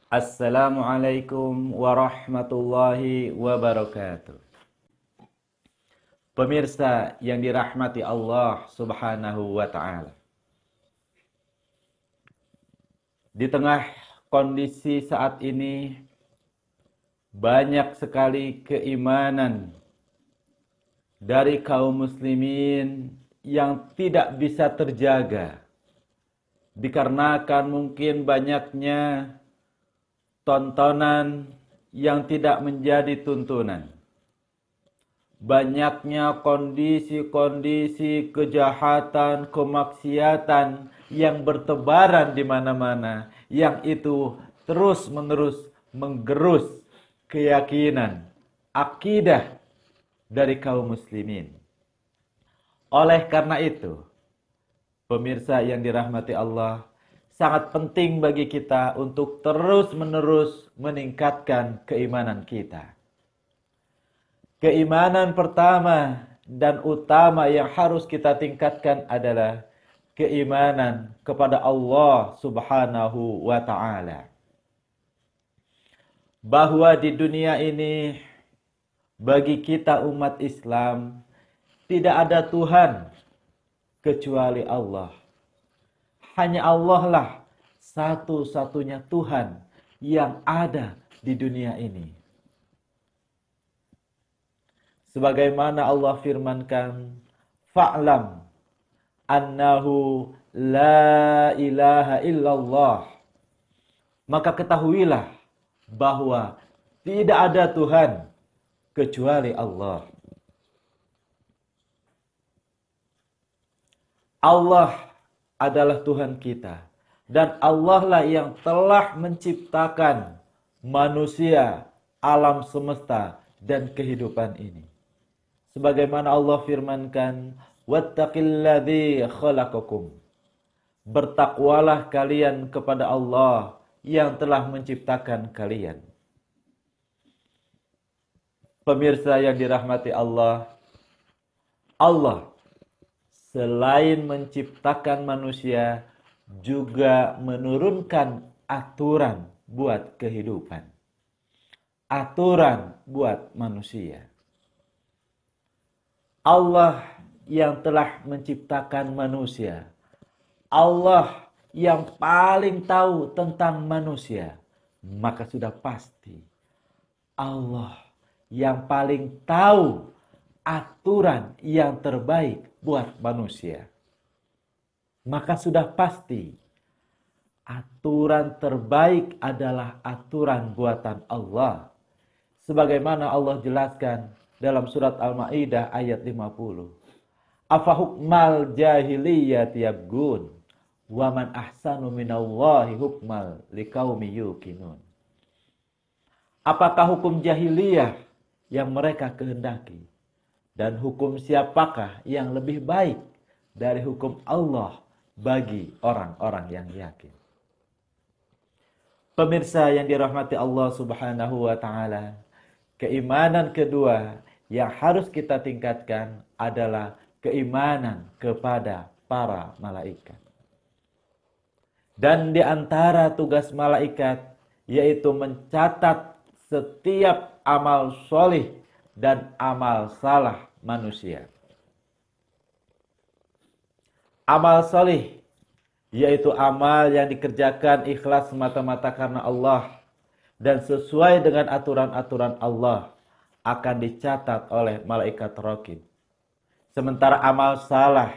Assalamualaikum warahmatullahi wabarakatuh. Pemirsa yang dirahmati Allah Subhanahu wa taala. Di tengah kondisi saat ini banyak sekali keimanan dari kaum muslimin yang tidak bisa terjaga dikarenakan mungkin banyaknya tontonan yang tidak menjadi tuntunan. Banyaknya kondisi-kondisi kejahatan, kemaksiatan yang bertebaran di mana-mana, yang itu terus-menerus menggerus keyakinan, akidah dari kaum muslimin. Oleh karena itu, pemirsa yang dirahmati Allah, sangat penting bagi kita untuk terus-menerus meningkatkan keimanan kita. Keimanan pertama dan utama yang harus kita tingkatkan adalah keimanan kepada Allah Subhanahu wa taala. Bahwa di dunia ini bagi kita umat Islam tidak ada Tuhan kecuali Allah. Hanya Allah lah satu-satunya Tuhan yang ada di dunia ini. Sebagaimana Allah firmankan, fa'lam annahu la ilaha illallah. Maka ketahuilah bahwa tidak ada Tuhan kecuali Allah. Allah adalah Tuhan kita. Dan Allah lah yang telah menciptakan manusia, alam semesta, dan kehidupan ini. Sebagaimana Allah firmankan, wattaqilladzi khalaqakum. Bertakwalah kalian kepada Allah yang telah menciptakan kalian. Pemirsa yang dirahmati Allah, Allah selain menciptakan manusia, juga menurunkan aturan buat kehidupan. Aturan buat manusia. Allah yang telah menciptakan manusia. Allah yang paling tahu tentang manusia. Maka sudah pasti Allah yang paling tahu aturan yang terbaik buat manusia. Maka sudah pasti aturan terbaik adalah aturan buatan Allah. Sebagaimana Allah jelaskan dalam surat Al-Maidah ayat 50. Afa hukmal jahiliyati yabgun wa man ahsanu minallahi hukmal liqaumi yuqinun. Apakah hukum jahiliyah yang mereka kehendaki? Dan hukum siapakah yang lebih baik dari hukum Allah bagi orang-orang yang yakin? Pemirsa yang dirahmati Allah Subhanahu wa taala, keimanan kedua yang harus kita tingkatkan adalah keimanan kepada para malaikat. Dan di antara tugas malaikat yaitu mencatat setiap amal solih dan amal salah manusia. Amal solih yaitu amal yang dikerjakan ikhlas semata-mata karena Allah dan sesuai dengan aturan-aturan Allah akan dicatat oleh malaikat raqib. Sementara amal salah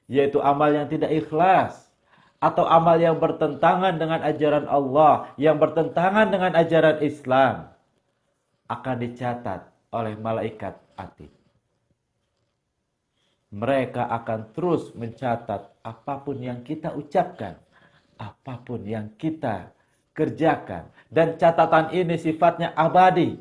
yaitu amal yang tidak ikhlas atau amal yang bertentangan dengan ajaran Allah, yang bertentangan dengan ajaran Islam akan dicatat oleh malaikat atid. Mereka akan terus mencatat apapun yang kita ucapkan, apapun yang kita kerjakan. Dan catatan ini sifatnya abadi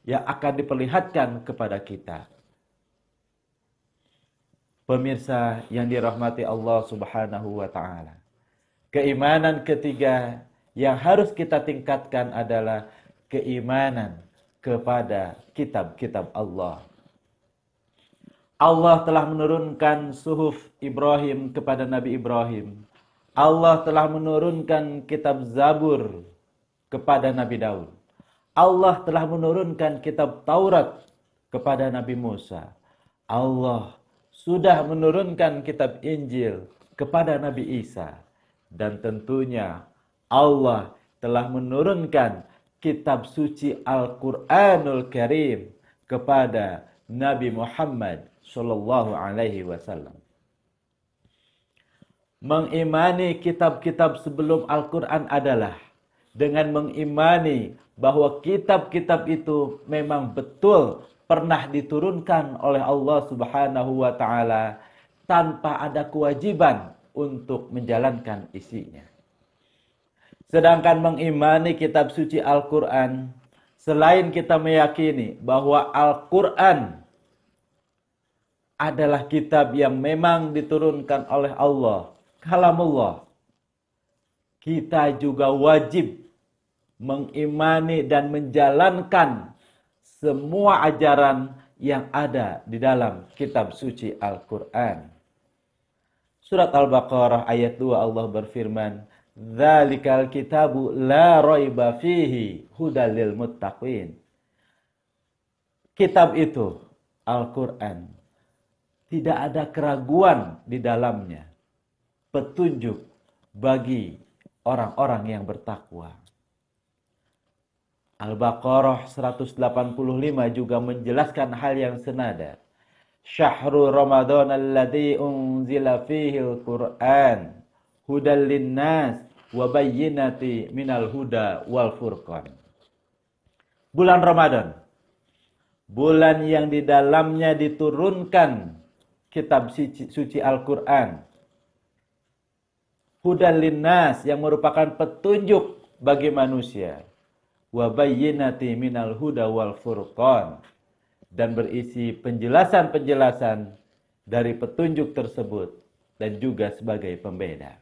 yang akan diperlihatkan kepada kita. Pemirsa yang dirahmati Allah Subhanahu wa taala. Keimanan ketiga yang harus kita tingkatkan adalah keimanan kepada kitab-kitab Allah. Allah telah menurunkan suhuf Ibrahim kepada Nabi Ibrahim. Allah telah menurunkan kitab Zabur kepada Nabi Daud. Allah telah menurunkan kitab Taurat kepada Nabi Musa. Allah sudah menurunkan kitab Injil kepada Nabi Isa. Dan tentunya Allah telah menurunkan kitab suci Al-Quranul Karim kepada Nabi Muhammad Sallallahu Alaihi Wasallam. Mengimani kitab-kitab sebelum Al-Quran adalah dengan mengimani bahwa kitab-kitab itu memang betul pernah diturunkan oleh Allah Subhanahu wa taala tanpa ada kewajiban untuk menjalankan isinya. Sedangkan mengimani kitab suci Al-Quran, selain kita meyakini bahwa Al-Quran adalah kitab yang memang diturunkan oleh Allah, kalamullah, kita juga wajib mengimani dan menjalankan semua ajaran yang ada di dalam kitab suci Al-Quran. Surat Al-Baqarah ayat 2 Allah berfirman, "Dzalikal kitabu la raiba fihi hudal lil muttaqin." Kitab itu, Al-Quran, tidak ada keraguan di dalamnya. Petunjuk bagi orang-orang yang bertakwa. Al-Baqarah 185 juga menjelaskan hal yang senada. Syahrul Ramadan alladzi unzila fihi al-Qur'an hudal linnas wa bayyinati minal huda wal furqan. Bulan Ramadan, bulan yang di dalamnya diturunkan kitab suci Al-Quran. Hudal linnas yang merupakan petunjuk bagi manusia. Wa bayyinati minal huda wal furqan, dan berisi penjelasan-penjelasan dari petunjuk tersebut dan juga sebagai pembeda.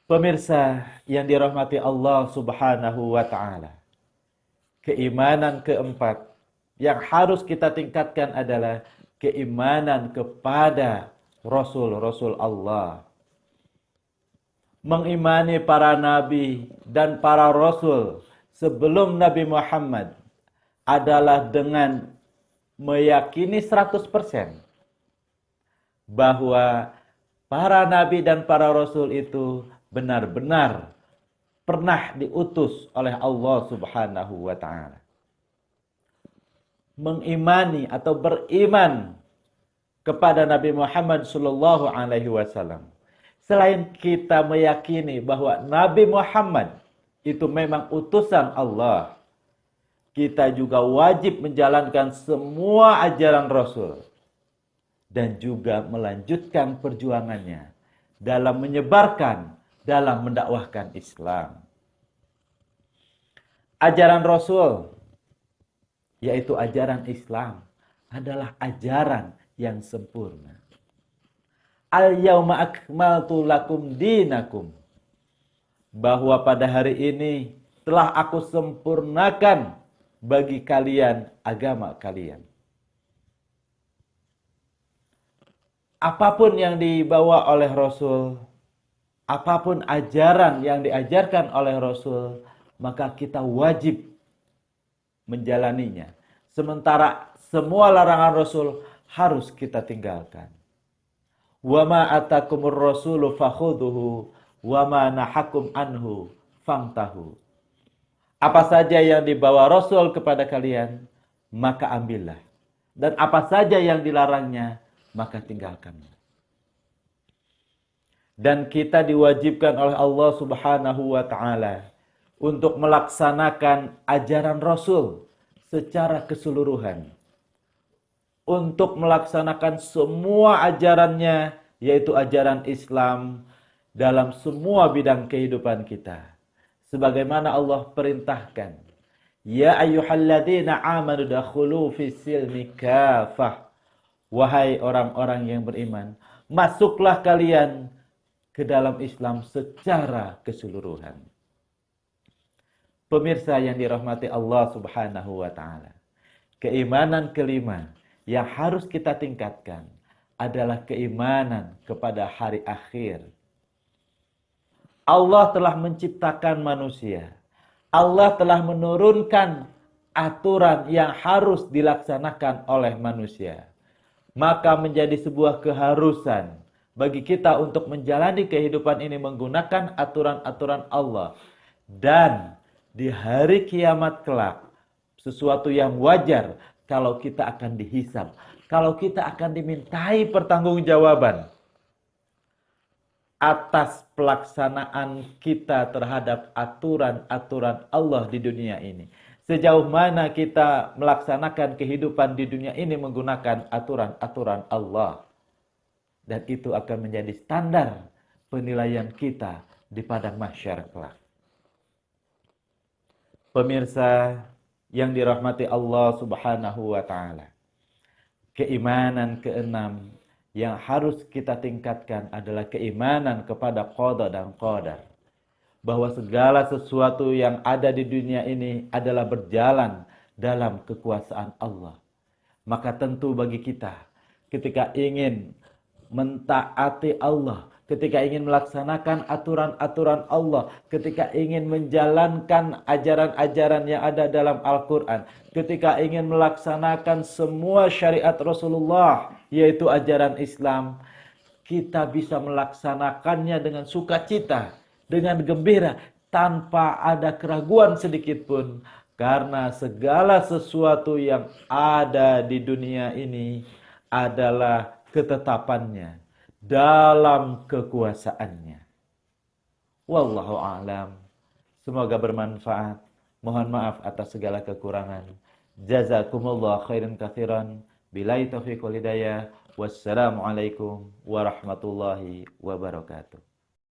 Pemirsa yang dirahmati Allah Subhanahu wa taala, keimanan keempat yang harus kita tingkatkan adalah keimanan kepada Rasul-Rasul Allah. Mengimani para nabi dan para rasul sebelum Nabi Muhammad adalah dengan meyakini 100% bahwa para nabi dan para rasul itu benar-benar pernah diutus oleh Allah Subhanahu wa taala. Mengimani atau beriman kepada Nabi Muhammad sallallahu alaihi wasallam, selain kita meyakini bahwa Nabi Muhammad itu memang utusan Allah, kita juga wajib menjalankan semua ajaran Rasul dan juga melanjutkan perjuangannya dalam menyebarkan, dalam mendakwahkan Islam. Ajaran Rasul, yaitu ajaran Islam, adalah ajaran yang sempurna. Al-yawma akmaltu lakum dinakum. Bahwa pada hari ini telah aku sempurnakan bagi kalian agama kalian. Apapun yang dibawa oleh Rasul, apapun ajaran yang diajarkan oleh Rasul, maka kita wajib menjalaninya. Sementara semua larangan Rasul harus kita tinggalkan. Wa ma atakumur rasulu fakhuduhu wa ma nahakum anhu fangtahu. Apa saja yang dibawa Rasul kepada kalian, maka ambillah. Dan apa saja yang dilarangnya, maka tinggalkanlah. Dan kita diwajibkan oleh Allah Subhanahu wa taala untuk melaksanakan ajaran Rasul secara keseluruhan. Untuk melaksanakan semua ajarannya, yaitu ajaran Islam, dalam semua bidang kehidupan kita. Sebagaimana Allah perintahkan, Ya ayyuhalladzina amanu dakhulu fis-silmi kafah. Wahai orang-orang yang beriman, masuklah kalian ke dalam Islam secara keseluruhan. Pemirsa yang dirahmati Allah Subhanahu wa taala, keimanan kelima yang harus kita tingkatkan adalah keimanan kepada hari akhir. Allah telah menciptakan manusia. Allah telah menurunkan aturan yang harus dilaksanakan oleh manusia. Maka menjadi sebuah keharusan bagi kita untuk menjalani kehidupan ini menggunakan aturan-aturan Allah. Dan di hari kiamat kelak, sesuatu yang wajar kalau kita akan dihisab. Kalau kita akan dimintai pertanggungjawaban atas pelaksanaan kita terhadap aturan-aturan Allah di dunia ini. Sejauh mana kita melaksanakan kehidupan di dunia ini menggunakan aturan-aturan Allah. Dan itu akan menjadi standar penilaian kita di padang mahsyar kelak. Pemirsa yang dirahmati Allah Subhanahu wa taala. Keimanan keenam yang harus kita tingkatkan adalah keimanan kepada qada dan qadar. Bahwa segala sesuatu yang ada di dunia ini adalah berjalan dalam kekuasaan Allah. Maka tentu bagi kita, ketika ingin mentaati Allah, ketika ingin melaksanakan aturan-aturan Allah, ketika ingin menjalankan ajaran-ajaran yang ada dalam Al-Quran, ketika ingin melaksanakan semua syariat Rasulullah, yaitu ajaran Islam, kita bisa melaksanakannya dengan sukacita, dengan gembira, tanpa ada keraguan sedikit pun. Karena segala sesuatu yang ada di dunia ini adalah ketetapannya dalam kekuasaannya. Wallahu a'lam. Semoga bermanfaat. Mohon maaf atas segala kekurangan. Jazakumullah khairan katsiran. Billahi taufiq wal hidayah. Wassalamualaikum warahmatullahi wabarakatuh.